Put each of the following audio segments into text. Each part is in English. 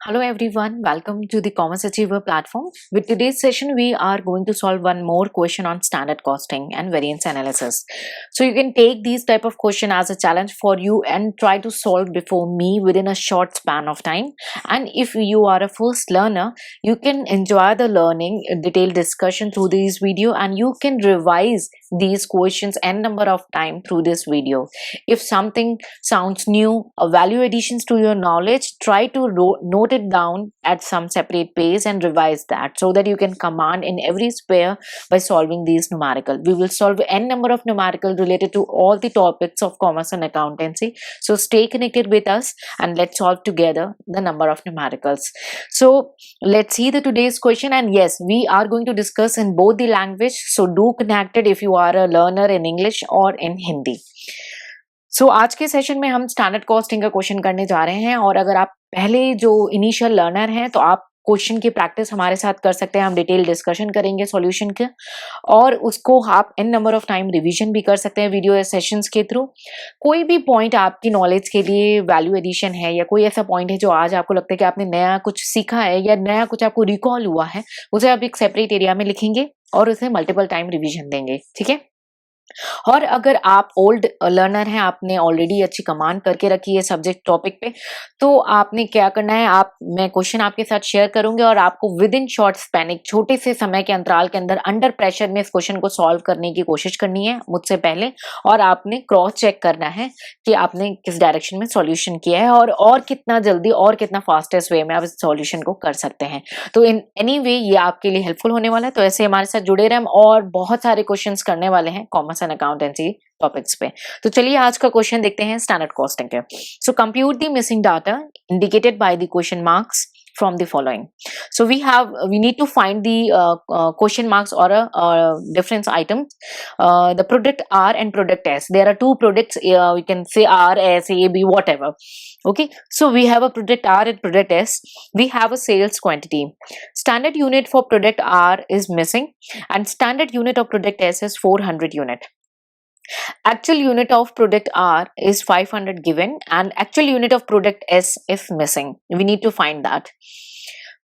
Hello everyone, welcome to the Commerce Achiever platform. With today's session, we are going to solve one more question on standard costing and variance analysis. So you can take these type of question as a challenge for you and try to solve before me within a short span of time. And if you are a first learner, you can enjoy the learning, detailed discussion through this video, and you can revise these questions n number of time through this video. If something sounds new, value additions to your knowledge, try to note it down at some separate page and revise that so that you can command in every sphere by solving these numerical. We will solve n number of numerical related to all the topics of commerce and accountancy. So stay connected with us and let's solve together the number of numericals. So let's see the today's question, and yes, we are going to discuss in both the language. So do connected if you are a learner in English or in Hindi. सो आज के session में हम standard costing का question करने जा रहे हैं, और अगर आप पहले जो इनिशियल लर्नर हैं तो आप क्वेश्चन की प्रैक्टिस हमारे साथ कर सकते हैं. हम डिटेल डिस्कशन करेंगे सॉल्यूशन के, और उसको आप n number of time revision भी कर सकते हैं वीडियो सेशंस के थ्रू. कोई भी पॉइंट आपकी नॉलेज के लिए वैल्यू एडिशन है, या कोई ऐसा पॉइंट है जो आज आपको लगता है कि आपने नया कुछ सीखा है या नया कुछ आपको रिकॉल हुआ है, उसे आप एक सेपरेट एरिया में लिखेंगे और उसे मल्टीपल टाइम रिवीजन देंगे. ठीक है. और अगर आप ओल्ड लर्नर हैं, आपने ऑलरेडी अच्छी कमांड करके रखी है सब्जेक्ट टॉपिक पे, तो आपने क्या करना है, मैं क्वेश्चन आपके साथ शेयर करूंगी और आपको विद इन शॉर्ट स्पैन, एक छोटे से समय के अंतराल के अंदर अंडर प्रेशर में इस क्वेश्चन को सॉल्व करने की कोशिश करनी है मुझसे पहले, और आपने क्रॉस चेक करना है कि आपने किस डायरेक्शन में सॉल्यूशन किया है और कितना जल्दी और कितना फास्टेस्ट वे में आप इस सॉल्यूशन को कर सकते हैं. तो इन एनी वे ये आपके लिए हेल्पफुल होने वाला है. तो ऐसे हमारे साथ जुड़े रहे हम, और बहुत सारे क्वेश्चंस करने वाले हैं कॉमर्स एंड अकाउंटेंसी टॉपिक्स पे. तो चलिए आज का क्वेश्चन देखते हैं स्टैंडर्ड कॉस्टिंग के. So compute the missing data indicated by the question marks from the following. So we need to find the question marks or a difference item. The product R and product S. There are two products. We can say R, S, A, B, whatever. Okay. So we have a product R and product S. We have a sales quantity. Standard unit for product R is missing, and standard unit of product S is 400 unit. Actual unit of product R is 500 given, and actual unit of product S is missing. We need to find that.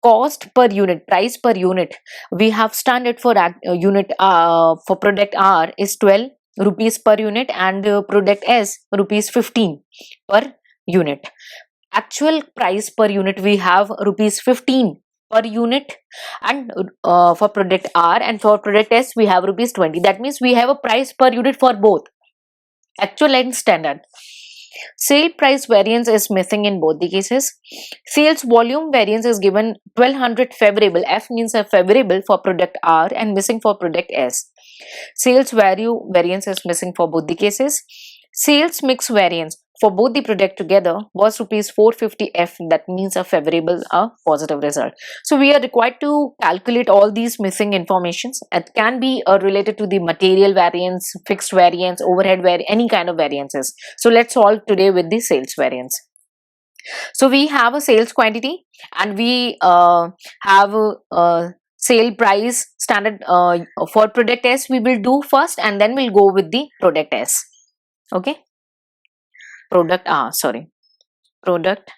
Cost per unit, price per unit. We have standard for unit for product R is 12 rupees per unit, and product S rupees 15 per unit. Actual price per unit we have rupees 15 per unit, and for product R, and for product S we have rupees 20. That means we have a price per unit for both actual and standard. Sale price variance is missing in both the cases. Sales volume variance is given 1200 favorable. F means a favorable for product R and missing for product S. Sales value variance is missing for both the cases. Sales mix variance for both the product together was rupees 450 F. That means a favorable, a positive result. So we are required to calculate all these missing informations. It can be related to the material variance, fixed variance, overhead variance, any kind of variances. So let's solve today with the sales variance. So we have a sales quantity, and we have a sale price standard for product S. We will do first, and then we'll go with the product S. Okay. Product R, sorry, product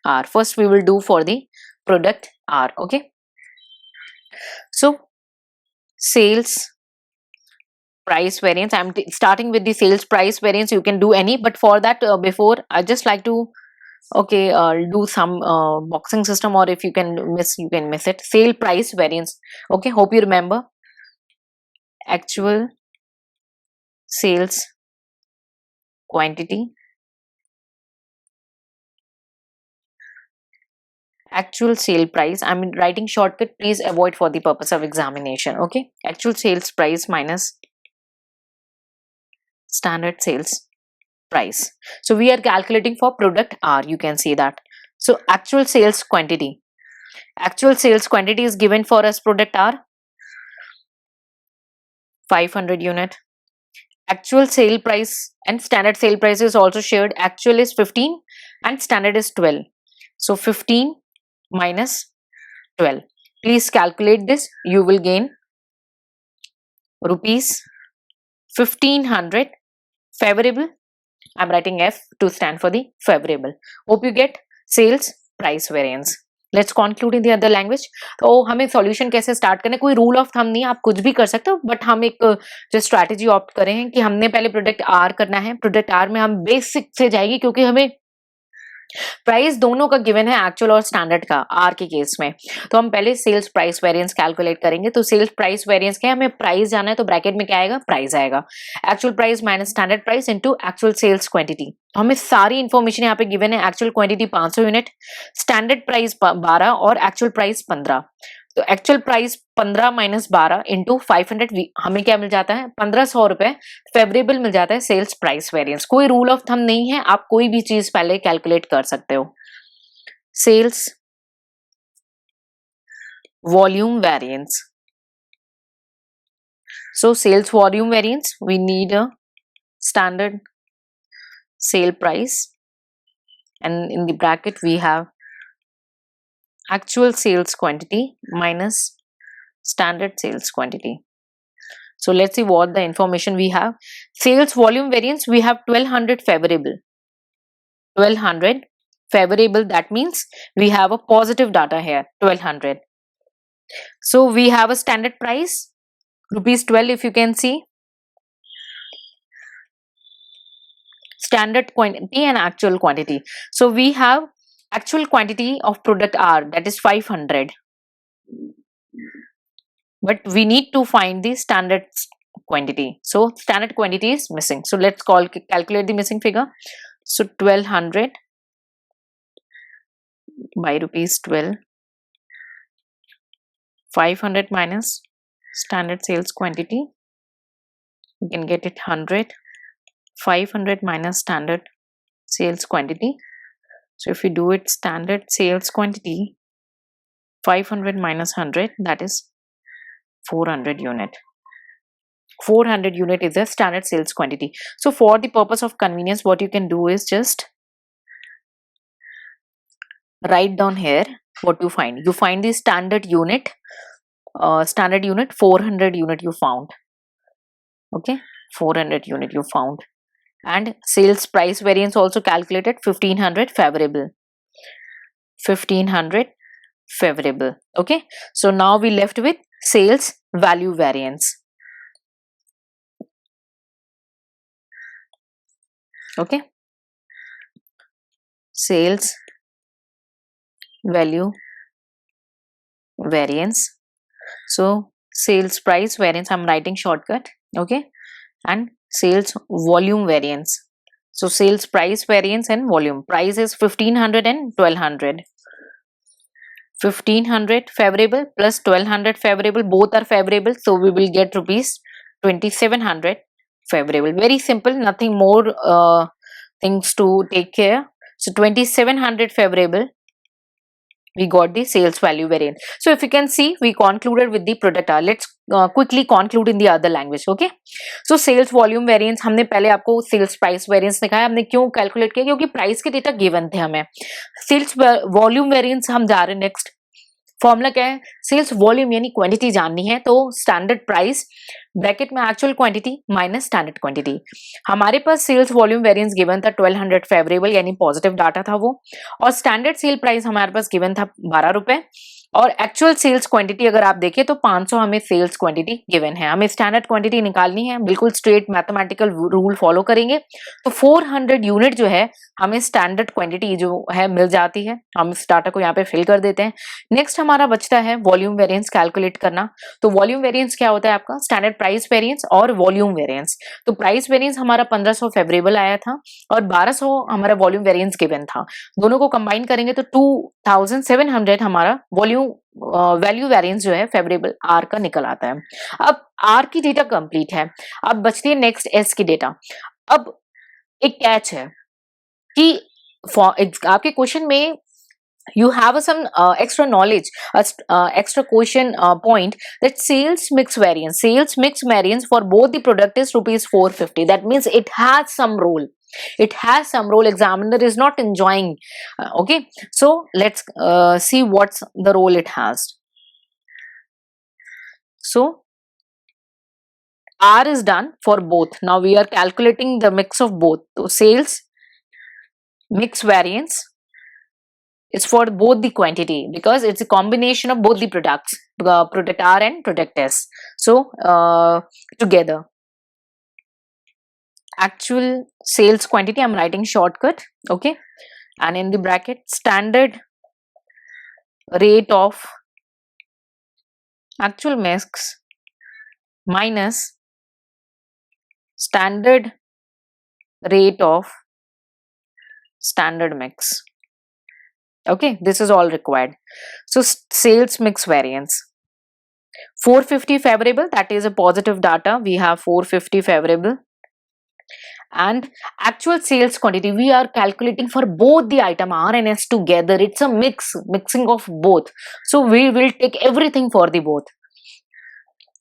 R. First we will do for the product R. Okay. So sales price variance, I'm starting with the sales price variance. You can do any, but for that before I just like to do some boxing system, or if you can miss it. Sale price variance. Okay, hope you remember. Actual sales quantity, actual sale price. I'm writing shortcut, please avoid for the purpose of examination. Okay, actual sales price minus standard sales price. So we are calculating for product R, you can see that. So actual sales quantity is given for us product R 500 unit. Actual sale price and standard sale price is also shared. Actual is 15 and standard is 12. So 15 minus 12. Please calculate this. You will gain rupees 1500 favorable. I'm writing F to stand for the favorable. Hope you get sales price variance. Let's conclude in the other language. तो हमें solution कैसे start करना है, कोई rule of thumb नहीं, आप कुछ भी कर सकते हो, बट हम एक जो स्ट्रैटेजी ऑप्ट करें हैं कि हमने पहले प्रोडक्ट आर करना है। प्रोडक्ट आर में हम बेसिक से जाएंगे क्योंकि हमें प्राइस दोनों का गिवन है, एक्चुअल और स्टैंडर्ड का आर के केस में। तो हम पहले सेल्स प्राइस वेरिएंस कैलकुलेट करेंगे। तो सेल्स प्राइस वेरिएंस क्या है, हमें प्राइस जाना है तो ब्रैकेट में क्या आएगा, प्राइस आएगा, actual price minus standard price into actual sales quantity. हमें सारी इंफॉर्मेशन यहाँ पे गिवन है, actual quantity 500 unit, standard price 12 और एक्चुअल प्राइस 15। तो एक्चुअल प्राइस 15 माइनस 12 इंटू 500 हमें क्या मिल जाता है, 1500 रुपए फेवरेबल मिल जाता है सेल्स प्राइस वेरिएंस। कोई रूल ऑफ थंब नहीं है, आप कोई भी चीज पहले कैलकुलेट कर सकते हो। Sales volume variance, so sales volume variance, we need a standard sale price, and in the bracket we have actual sales quantity minus standard sales quantity. So let's see what the information we have. Sales volume variance, we have 1200 favorable. 1200 favorable, that means we have a positive data here, 1200. So we have a standard price, rupees 12, if you can see. Standard quantity and actual quantity. So we have actual quantity of product R, that is 500. But we need to find the standard quantity. So standard quantity is missing. So let's calculate the missing figure. So 1200 by rupees 12, 500 minus standard sales quantity, you can get it 100. 500 minus standard sales quantity. So if we do it, standard sales quantity 500 minus 100, that is 400 unit. 400 unit is the standard sales quantity. So for the purpose of convenience, what you can do is just write down here what you find. You find the standard unit 400 unit you found. Okay, 400 unit you found. And sales price variance also calculated, 1500 favorable. 1500 favorable. Okay, so now we left with sales value variance. Okay, sales value variance. So sales price variance, I'm writing shortcut. Okay, and sales volume variance. So sales price variance and volume. Price is 1500 and 1200. 1500 favorable plus 1200 favorable, both are favorable, so we will get rupees 2700 favorable. Very simple, nothing more things to take care. So 2700 favorable, we got the sales value variance. So if you can see, we concluded with the product R. Let's quickly conclude in the other language. Okay, so sales volume variance, हमने पहले आपको sales price variance दिखाया। हमने क्यों calculate किया, क्योंकि price के data given थे हमें। सेल्स वॉल्यूम वेरिएंस हम जा रहे हैं नेक्स्ट। फॉर्मूला क्या है, सेल्स वॉल्यूम यानी क्वांटिटी जाननी है, तो स्टैंडर्ड प्राइस ब्रैकेट में actual quantity minus standard quantity. हमारे पास सेल्स वॉल्यूम वेरिएंस गिवन था 1200 फेवरेबल यानी पॉजिटिव डाटा था वो, और स्टैंडर्ड सेल प्राइस हमारे पास गिवन था 12 रुपए, और एक्चुअल सेल्स क्वांटिटी अगर आप देखें तो 500 हमें सेल्स क्वांटिटी गिवन है। हमें स्टैंडर्ड क्वांटिटी निकालनी है, बिल्कुल स्ट्रेट मैथमेटिकल रूल फॉलो करेंगे। तो 400 यूनिट जो है हमें स्टैंडर्ड क्वांटिटी जो है मिल जाती है। हम इस डाटा को यहाँ पे फिल कर देते हैं। नेक्स्ट हमारा बचता है वॉल्यूम वेरिएंस कैलकुलेट करना। तो वॉल्यूम वेरिएंस क्या होता है आपका, स्टैंडर्ड प्राइस वेरिएंस और वॉल्यूम वेरिएंस। तो प्राइस वेरिएंस हमारा 1500 फेवरेबल आया था और 1200 हमारा वॉल्यूम वेरिएंस गिवन था। दोनों को कंबाइन करेंगे तो 2700 हमारा वॉल्यूम वैल्यू वेरिएंस जो है फेवरेबल आर का निकल आता है। अब आर की डेटा कंप्लीट है, अब बचती है नेक्स्ट एस की डेटा। अब एक कैच है कि आपके क्वेश्चन में you have some extra knowledge, extra question point, that sales mix variance for both the product is rupees 450. That means it has some role. It has some role. Examiner is not enjoying. Okay, so let's see what's the role it has. So R is done for both. Now we are calculating the mix of both. So sales mix variance It's for both the quantity because it's a combination of both the products, product R and product S. So together, actual sales quantity, I'm writing shortcut, okay, and in the bracket standard rate of actual mix minus standard rate of standard mix. Okay, this is all required. So sales mix variance, 450 favorable, that is a positive data. We have 450 favorable, and actual sales quantity we are calculating for both the item R and S together. It's a mixing of both, so we will take everything for the both.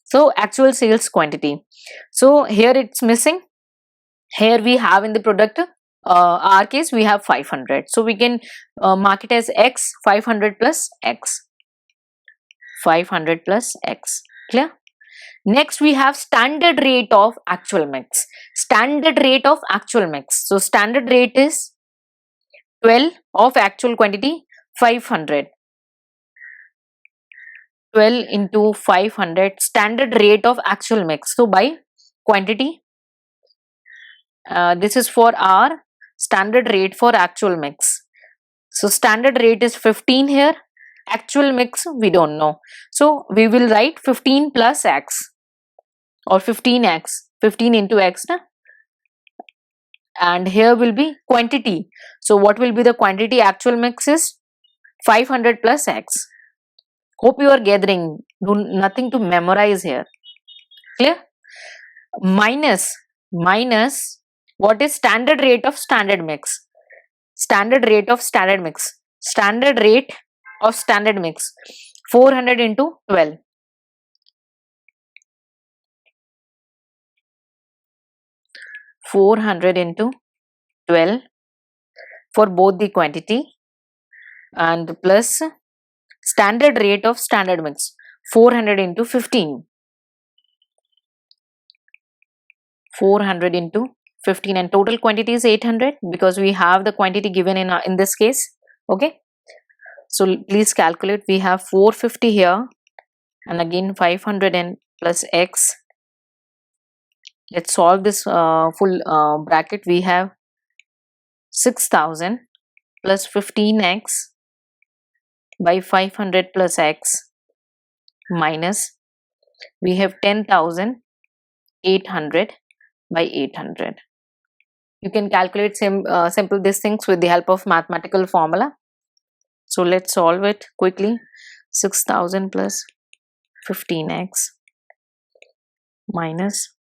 So actual sales quantity, so here it's missing. Here we have in the product our case we have 500, so we can mark it as X, 500 plus X, 500 plus X. Clear? Next we have standard rate of actual mix. Standard rate of actual mix. So standard rate is 12 of actual quantity 500. 12 into 500 standard rate of actual mix. So by quantity, this is for our standard rate for actual mix. So standard rate is 15 here. Actual mix we don't know. So we will write 15 plus X or 15X. 15 into X. Na? And here will be quantity. So what will be the quantity? Actual mix is 500 plus X. Hope you are gathering. Nothing to memorize here. Clear? Minus what is standard rate of standard mix? Standard rate of standard mix. Standard rate of standard mix. 400 into 12. 400 into 12 for both the quantity, and plus standard rate of standard mix 400 into 15. 400 into 15, and total quantity is 800 because we have the quantity given in this case. Okay, so please calculate. We have 450 here and again 500 and plus X. Let's solve this full bracket. We have 6000 plus 15X by 500 plus X minus we have 10,800 by 800. You can calculate simple these things with the help of mathematical formula. So let's solve it quickly. 6000 plus 15X minus,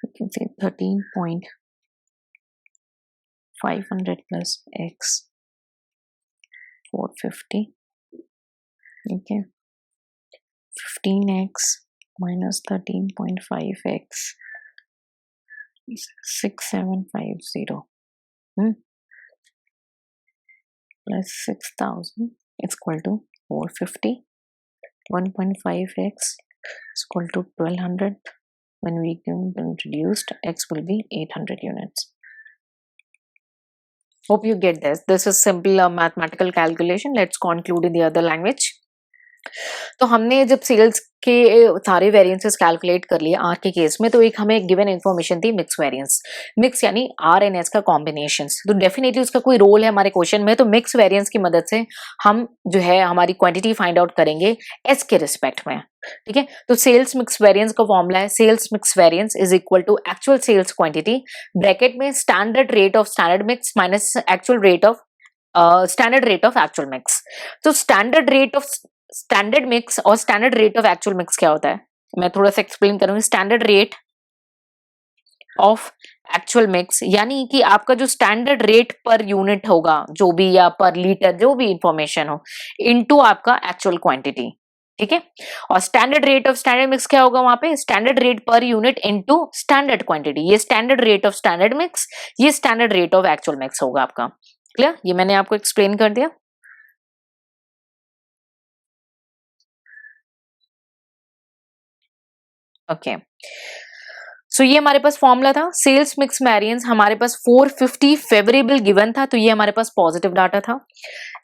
you can say 13.500 plus X 450. Okay, 15X minus 13.5X is 6750 plus 6000 is equal to 450. 1.5X is equal to 1200. When we can reduced, X will be 800 units. Hope you get this. This is simple mathematical calculation. Let's conclude in the other language. तो हमने जब sales के सारे variances calculate कर लिए are के case में, तो एक हमें गिवन इन्फॉर्मेशन थी मिक्स वेरिएंस. मिक्स यानी आर एंड एस का कॉम्बिनेशंस. तो डेफिनेटली उसका कोई रोल है हमारे क्वेश्चन में. तो मिक्स वेरिएंस की मदद से हम जो है हमारी क्वांटिटी फाइंड आउट करेंगे एस के रिस्पेक्ट में. ठीक है, तो सेल्स मिक्स वेरिएंस का फॉर्मूला है sales mix variance is equal to actual sales quantity bracket में standard rate of standard mix minus actual rate of standard rate of actual mix. तो standard rate of standard mix और standard rate of actual mix क्या होता है, मैं थोड़ा सा explain करूंगी. Standard rate of actual mix यानी कि आपका जो स्टैंडर्ड रेट पर यूनिट होगा जो भी, या पर लीटर जो भी इंफॉर्मेशन हो, इनटू आपका एक्चुअल क्वांटिटी. ठीक है, और standard rate of standard mix क्या होगा वहां पे, standard rate per unit into standard quantity. ये standard rate of standard mix, ये standard rate of actual mix होगा आपका. क्लियर? ये मैंने आपको एक्सप्लेन कर दिया. ओके, सो ये हमारे पास फॉर्मूला था, सेल्स मिक्स वेरिएंस हमारे पास 450 फेवरेबल गिवन था, तो ये हमारे पास पॉजिटिव डाटा था।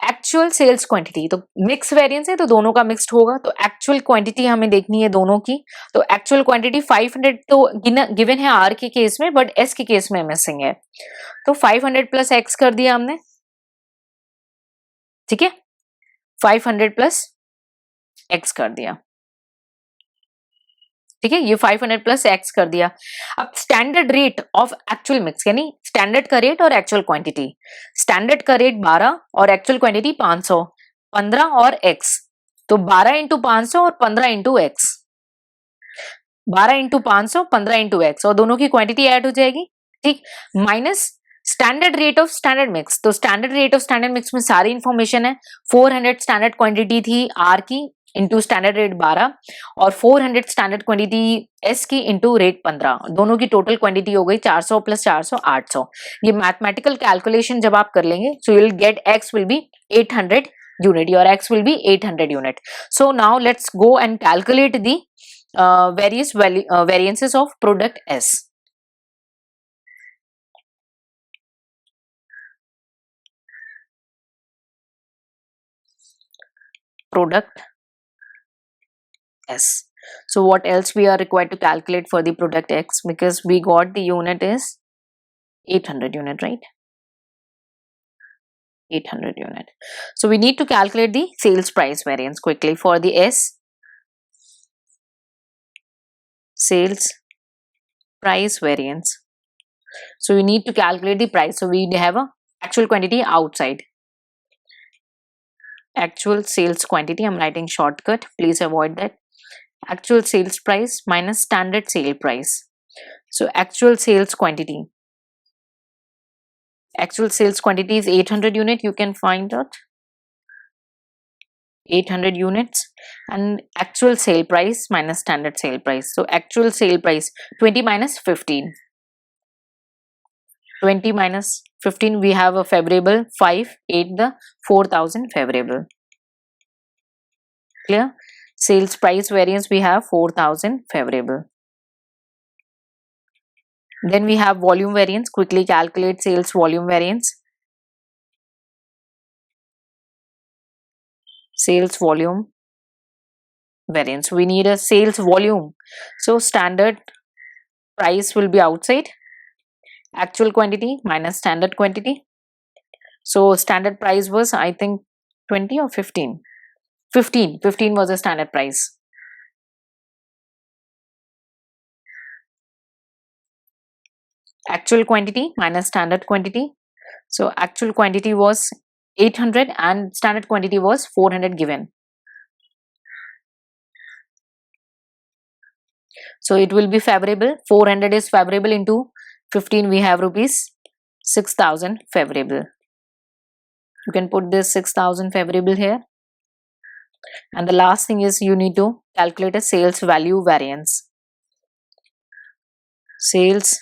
एक्चुअल सेल्स क्वांटिटी, तो मिक्स वेरिएंस है तो दोनों का मिक्स्ड होगा, तो एक्चुअल क्वांटिटी हमें देखनी है दोनों की। तो एक्चुअल क्वांटिटी 500 तो गिवन है आर के केस में, बट एस के केस में मिसिंग है, तो 500 प्लस एक्स कर दिया हमने, ठीक है, 500 प्लस एक्स कर दिया, ठीक है, ये 500 प्लस एक्स कर दिया। अब standard rate of actual mix, यानी स्टैंडर्ड का रेट और एक्चुअल क्वांटिटी, स्टैंडर्ड का रेट 12 और एक्चुअल क्वांटिटी 500, 15 और एक्स, तो 12 इंटू 500 और 15 into X, 12 into 500, 15 into X, और दोनों की क्वांटिटी ऐड हो जाएगी, ठीक, minus standard rate of standard mix, तो standard rate of standard mix में सारी इंफॉर्मेशन है, 400 स्टैंडर्ड क्वांटिटी थी आर की इंटू स्टैंडर्ड रेट 12 और 400 स्टैंडर्ड क्वांटिटी एस की इंटू रेट 15, दोनों की टोटल क्वांटिटी हो गई 400 प्लस 400 800। ये मैथमेटिकल कैलकुलेशन जब आप कर लेंगे, so you will get x will be 800 unit, your x will be 800 unit. So now let's go and calculate the various variances of product S. Product S. So what else we are required to calculate for the product X, because we got the unit is 800 unit, right? 800 unit. So we need to calculate the sales price variance quickly for the S. Sales price variance. So we need to calculate the price. So we have a actual quantity outside. Actual sales quantity, I'm writing shortcut, please avoid that. Actual sales price minus standard sale price. So actual sales quantity. Actual sales quantity is 800 unit, you can find out 800 units, and actual sale price minus standard sale price. So actual sale price 20 minus 15. 20 minus 15, we have a favorable 5, 8 the 4000 favorable. Clear? Sales price variance we have 4000 favorable. Then we have volume variance. Quickly calculate sales volume variance. Sales volume variance. We need a sales volume. So standard price will be outside. Actual quantity minus standard quantity. So standard price was, I think, 20 or 15. 15 was the standard price. Actual quantity minus standard quantity. So actual quantity was 800 and standard quantity was 400 given. So it will be favorable. 400 is favorable into 15, we have rupees 6000 favorable. You can put this 6000 favorable here. And the last thing is you need to calculate a sales value variance. Sales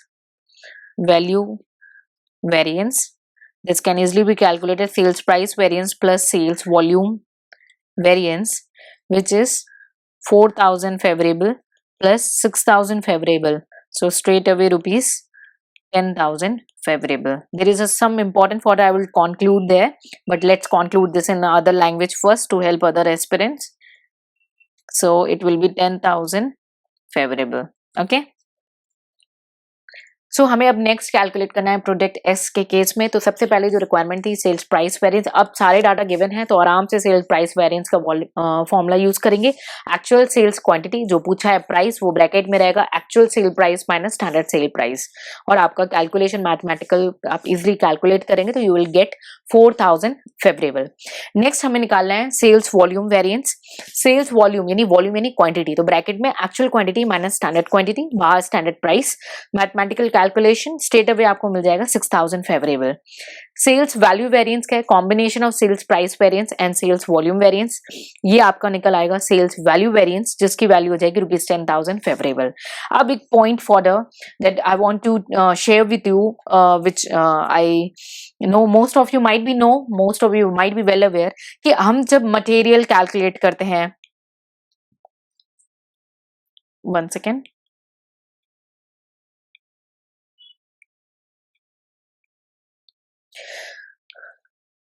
value variance. This can easily be calculated, sales price variance plus sales volume variance, which is 4000 favorable plus 6000 favorable. So straight away rupees 10,000 favorable. There is some important for I will conclude there, but let's conclude this in other language first to help other aspirants. So it will be 10,000 favorable. Okay. सो हमें अब next calculate करना है product S के case में। तो सबसे पहले जो रिक्वायरमेंट थी सेल्स प्राइस वेरिएंस, अब सारे डाटा गिवन है तो आराम से सेल्स प्राइस वेरिएंस का फॉर्मूला यूज करेंगे। एक्चुअल सेल्स क्वांटिटी जो पूछा है प्राइस वो ब्रैकेट में रहेगा actual sale price minus standard sale price, और आपका कैलकुलेशन मैथमेटिकल आप इजिली कैलकुलेट करेंगे तो you will get 4000 favourable. Next हमें निकालना है sales volume variance. Sales volume यानी वॉल्यूम यानी क्वांटिटी, तो ब्रैकेट में actual quantity minus standard quantity, बाहर standard price, mathematical calculation straight away आपको मिल जाएगा 6000 फेवरेबल। सेल्स वैल्यू वेरिएंस का है combination of sales price variance and sales volume variance, ये आपका निकल आएगा सेल्स वैल्यू वेरिएंस जिसकी वैल्यू हो जाएगी रुपीज 10,000 फेवरेबल। अब एक point for that I want to share with you, which I know most of you might be know, most of you might be well aware कि हम जब material calculate करते हैं, one second,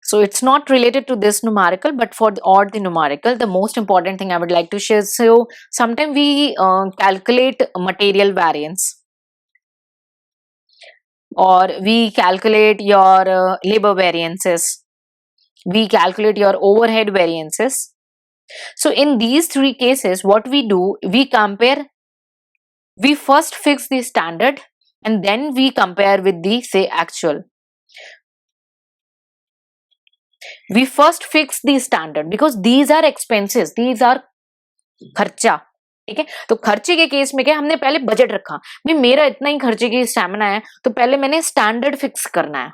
So it's not related to this numerical, but for or the numerical, the most important thing I would like to share. So sometimes we calculate material variance, or we calculate your labor variances, we calculate your overhead variances. So in these three cases, what we do, we compare, we first fix the standard and then we compare with the say actual. We first fix the standard because these are expenses, these are खर्चा, ठीक है। तो खर्चे के case में क्या, हमने पहले बजट रखा, भाई मेरा इतना ही खर्चे की स्टैमिना है, तो पहले मैंने स्टैंडर्ड फिक्स करना है,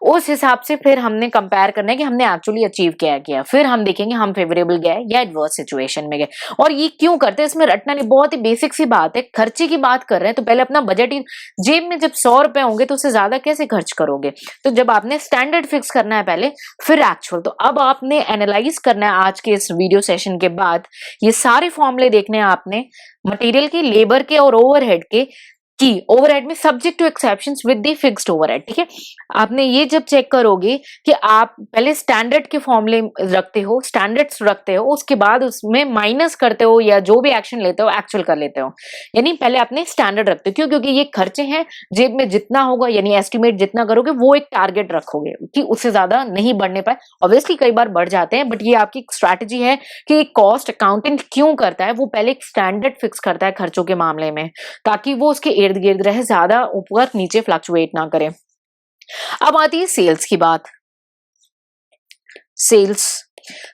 उस हिसाब से फिर हमने कंपेयर करना है कि हमने एक्चुअली अचीव क्या किया, फिर हम देखेंगे हम फेवरेबल गए या एडवर्स सिचुएशन में गए। और ये क्यों करते हैं, इसमें रटना नहीं, बहुत ही बेसिक सी बात है। खर्चे की बात कर रहे हैं तो पहले अपना बजट ही, जेब में जब 100 रुपए होंगे तो उससे ज्यादा कैसे खर्च करोगे, तो जब आपने स्टैंडर्ड फिक्स करना है पहले, फिर एक्चुअल। तो अब आपने एनालाइज करना है आज के इस वीडियो सेशन के बाद, ये सारे फॉर्मूले देखने हैं आपने, मटेरियल के, लेबर के और ओवरहेड के, की ओवरहेड में subject to exceptions with the fixed overhead, ठीक है। आपने ये जब चेक करोगे कि आप पहले स्टैंडर्ड के फॉर्मूले रखते हो, स्टैंडर्ड्स रखते हो, उसके बाद उसमें माइनस करते हो या जो भी एक्शन लेते हो एक्चुअल कर लेते हो, यानी पहले अपने स्टैंडर्ड रखते हो। क्यों? क्योंकि ये खर्चे हैं, जेब में जितना होगा यानी एस्टिमेट जितना करोगे वो एक टारगेट रखोगे कि उससे ज्यादा नहीं बढ़ने पाए। ऑब्वियसली कई बार बढ़ जाते हैं, बट ये आपकी स्ट्रैटेजी है कि कॉस्ट अकाउंटेंट क्यों करता है, वो पहले एक स्टैंडर्ड फिक्स करता है खर्चों के मामले में, ताकि वो उसके इर्द गिर्द रहे, ज्यादा ऊपर नीचे फ्लक्चुएट ना करे। अब आती है सेल्स की बात। Sales,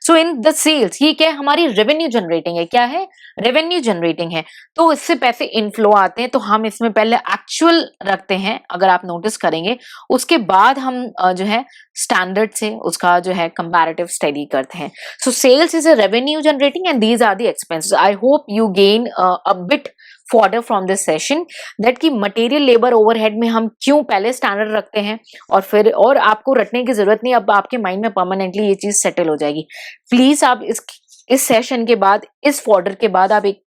so in the sales, ये क्या है, हमारी रेवेन्यू जनरेटिंग है। क्या है? रेवेन्यू जनरेटिंग है। तो इससे पैसे इनफ्लो आते हैं, तो हम इसमें पहले एक्चुअल रखते हैं, अगर आप नोटिस करेंगे, उसके बाद हम जो है स्टैंडर्ड से उसका जो है कंपैरेटिव स्टडी करते हैं। So sales is a revenue generating and these are the expenses. I hope you gain a bit fodder from this session that कि मटेरियल लेबर ओवरहेड में हम क्यों पहले स्टैंडर्ड रखते हैं, और फिर और आपको रटने की जरूरत नहीं, अब आपके माइंड में परमानेंटली ये चीज सेटल हो जाएगी। प्लीज आप इस सेशन के बाद, इस फॉर्डर के बाद आप एक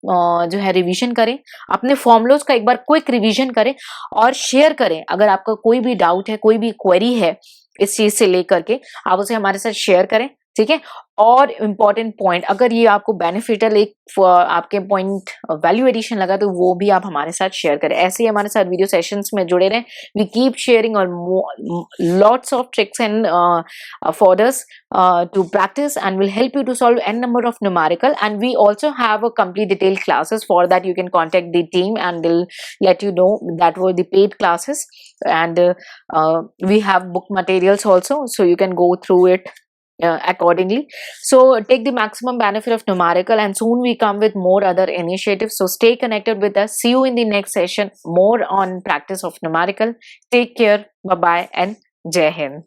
जो है रिवीजन करें, अपने फॉर्मुलोज का एक बार क्विक रिवीजन करें और शेयर करें। अगर आपका कोई भी डाउट है, कोई भी क्वेरी है इस चीज से लेकर के, आप उसे हमारे साथ शेयर करें, ठीक है। और इम्पॉर्टेंट पॉइंट, अगर ये आपको बेनिफिशियल एक आपके पॉइंट वैल्यू एडिशन लगा तो वो भी आप हमारे साथ शेयर करें। ऐसे ही हमारे साथ वीडियो सेशंस में जुड़े रहें। वी कीप शेयरिंग और lots of tricks and forders to practice and will help you to solve n number of numerical, and we also have a complete detailed classes. For that you can contact the team and they'll let you know, that were the paid classes, and we have book materials also, so you can go through it accordingly. So take the maximum benefit of numerical, and soon we come with more other initiatives. So stay connected with us. See you in the next session, more on practice of numerical. Take care, bye bye, and Jai Hind.